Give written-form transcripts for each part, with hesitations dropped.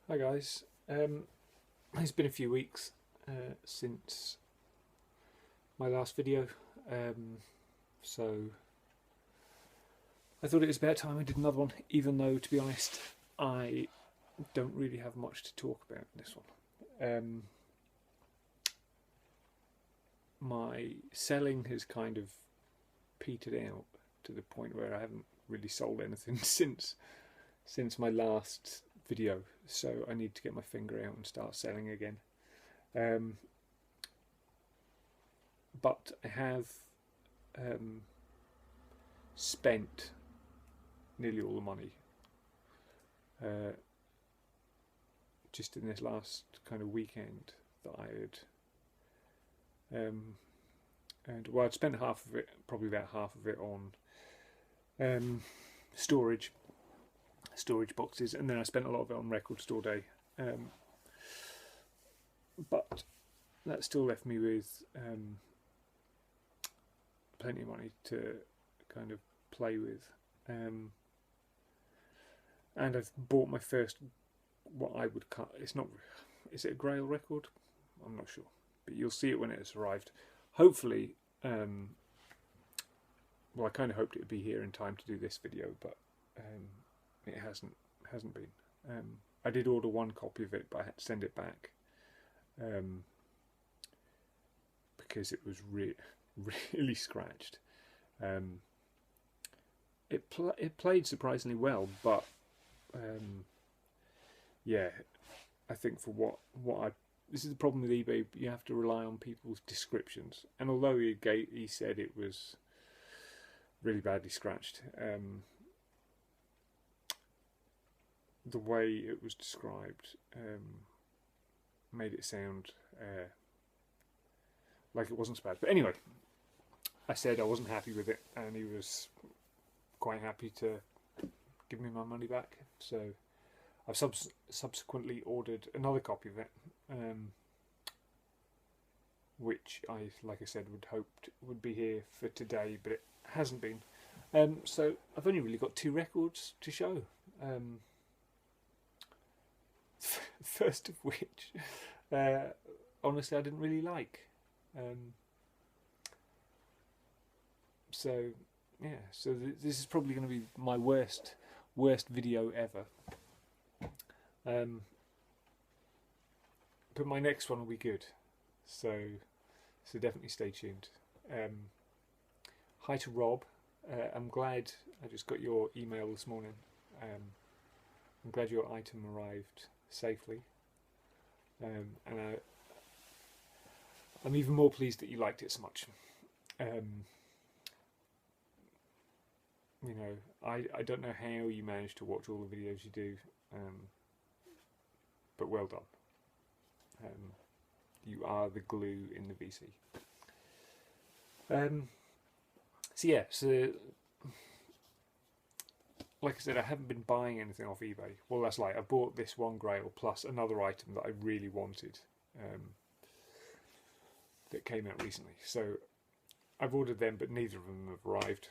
Hi guys. It's been a few weeks since my last video, so I thought it was about time I did another one. Even though, to be honest, I don't really have much to talk about in this one. My selling has kind of petered out to the point where I haven't really sold anything since my last video, so I need to get my finger out and start selling again. But I have spent nearly all the money just in this last kind of weekend that I had. And well, I'd spent half of it, probably about half of it, on storage boxes, and then I spent a lot of it on Record Store Day. But that still left me with plenty of money to kind of play with. And I've bought my first, what I would cut. It's not. Is it a Grail record? I'm not sure, but you'll see it when it has arrived. Hopefully, well, I kind of hoped it would be here in time to do this video, but it hasn't been. I did order one copy of it, but I had to send it back because it was really scratched. It played surprisingly well, but yeah, I think for what I this is the problem with eBay. You have to rely on people's descriptions, and although he said it was really badly scratched, the way it was described made it sound like it wasn't so bad. But anyway, I said I wasn't happy with it, and he was quite happy to give me my money back. So I've subsequently ordered another copy of it, which like I said, would hoped would be here for today, but it hasn't been. So I've only really got 2 records to show. First of which, honestly, I didn't really like. So yeah, so this is probably going to be my worst video ever. But my next one will be good. So definitely stay tuned. Hi to Rob. I'm glad I just got your email this morning. I'm glad your item arrived safely, and I'm even more pleased that you liked it so much. You know, I don't know how you manage to watch all the videos you do, but well done. You are the glue in the VC. So yeah, so like I said, I haven't been buying anything off eBay. Well, that's like I bought this one Grail plus another item that I really wanted, that came out recently. So I've ordered them, but neither of them have arrived.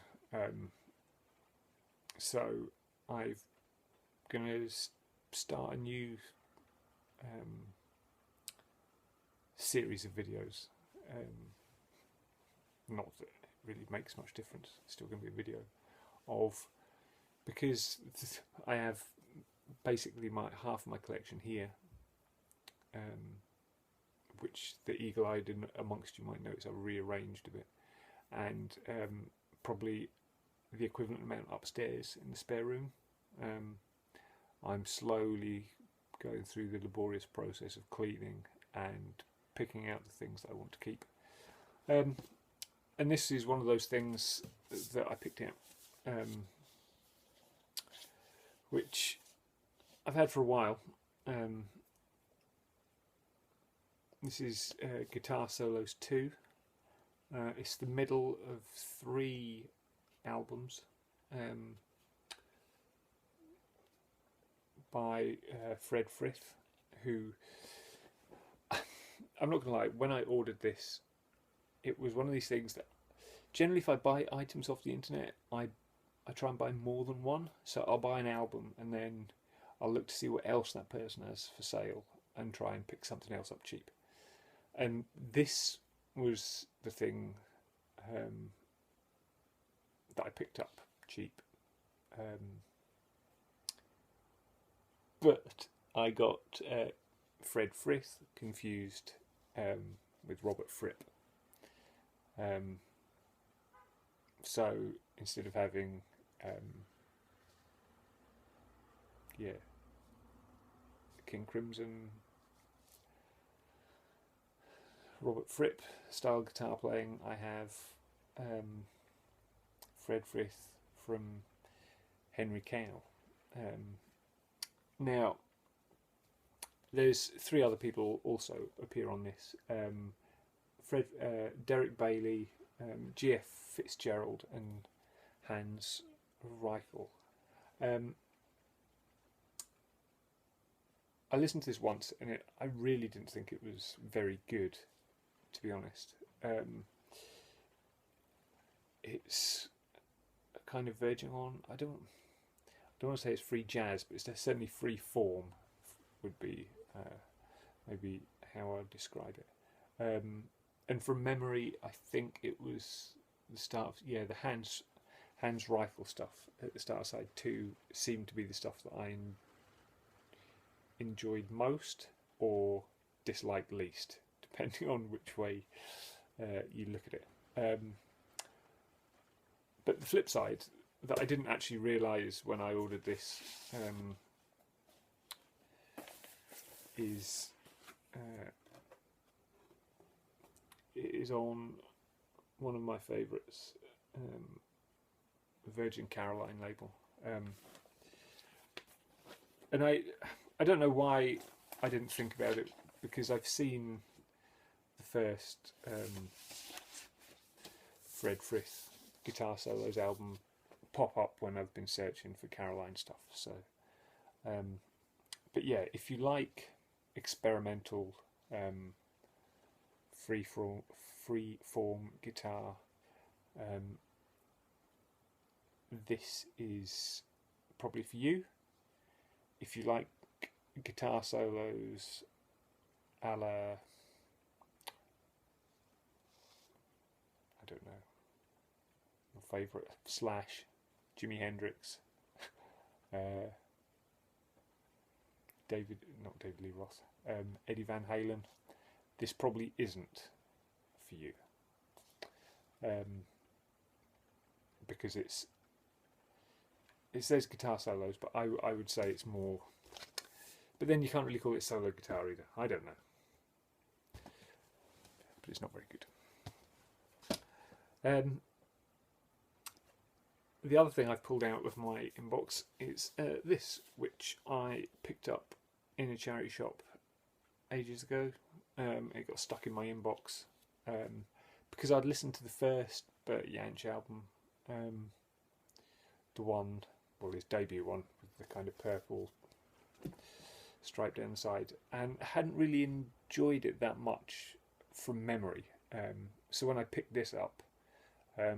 So I'm going to start a new series of videos. Not that it really makes much difference. It's still going to be a video of, because I have basically half of my collection here, which the eagle-eyed amongst you might notice I've rearranged a bit, and probably the equivalent amount upstairs in the spare room. I'm slowly going through the laborious process of cleaning and picking out the things that I want to keep. And this is one of those things that I picked out, which I've had for a while. This is Guitar Solos 2. It's the middle of 3 albums by Fred Frith, who, I'm not going to lie, when I ordered this, it was one of these things that generally if I buy items off the internet, I try and buy more than one. So I'll buy an album and then I'll look to see what else that person has for sale and try and pick something else up cheap. And this was the thing that I picked up cheap. But I got Fred Frith confused with Robert Fripp. So instead of having King Crimson, Robert Fripp style guitar playing, I have Fred Frith from Henry Cowell. Now, there's 3 other people also appear on this. Derek Bailey, G.F. Fitzgerald and Hans Reichel. I listened to this once and I really didn't think it was very good, to be honest. It's kind of verging on, I don't want to say it's free jazz, but it's certainly free form would be maybe how I'd describe it. And from memory, I think it was the start of, the Hans Reichel stuff at the start of side 2 seemed to be the stuff that I enjoyed most or disliked least, depending on which way you look at it. But the flip side that I didn't actually realise when I ordered this is it is on one of my favourites, Virgin Caroline label, and I don't know why I didn't think about it, because I've seen the first Fred Frith Guitar Solos album pop up when I've been searching for Caroline stuff. So, but yeah, if you like experimental free form guitar, this is probably for you. If you like guitar solos a la, I don't know, my favourite, Slash, Jimi Hendrix, not David Lee Roth, Eddie Van Halen, this probably isn't for you, because it says guitar solos, but I would say it's more, but then you can't really call it solo guitar either. I don't know, but it's not very good. The other thing I've pulled out of my inbox is this, which I picked up in a charity shop ages ago. It got stuck in my inbox because I'd listened to the first Bert Jansch album, the one, well, his debut one with the kind of purple stripe down the side, and hadn't really enjoyed it that much from memory. So when I picked this up, I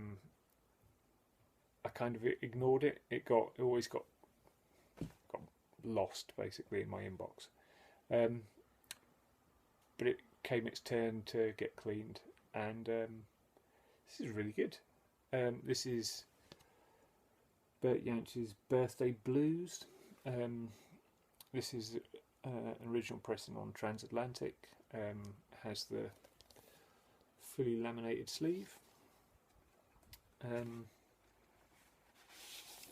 kind of ignored it. It always got lost basically in my inbox. But it came its turn to get cleaned, and this is really good. This is Bert Jansch's Birthday Blues. This is an original pressing on Transatlantic. Has the fully laminated sleeve. And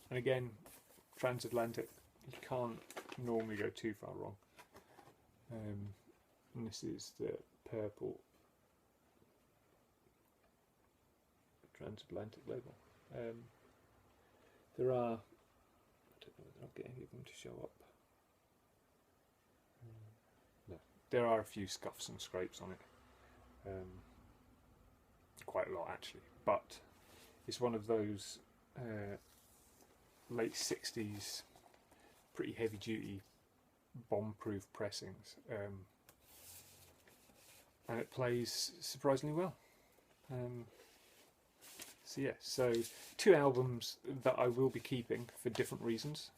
again, Transatlantic, you can't normally go too far wrong. And this is the purple Transatlantic label. There are, I don't know whether I'll get any of them to show up. No, there are a few scuffs and scrapes on it. Quite a lot actually, but it's one of those late 60s pretty heavy duty bomb-proof pressings, and it plays surprisingly well. So yeah, so 2 albums that I will be keeping for different reasons.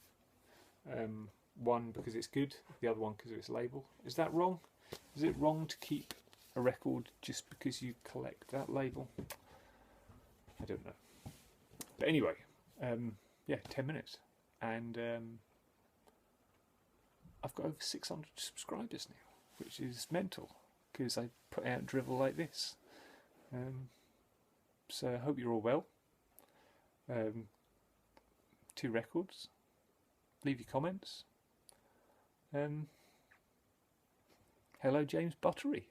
one because it's good, the other one because of its label. Is that wrong? Is it wrong to keep a record just because you collect that label? I don't know. But anyway, yeah, 10 minutes. And I've got over 600 subscribers now, which is mental because I put out drivel like this. So I hope you're all well. 2 records. Leave your comments. Hello, James Buttery.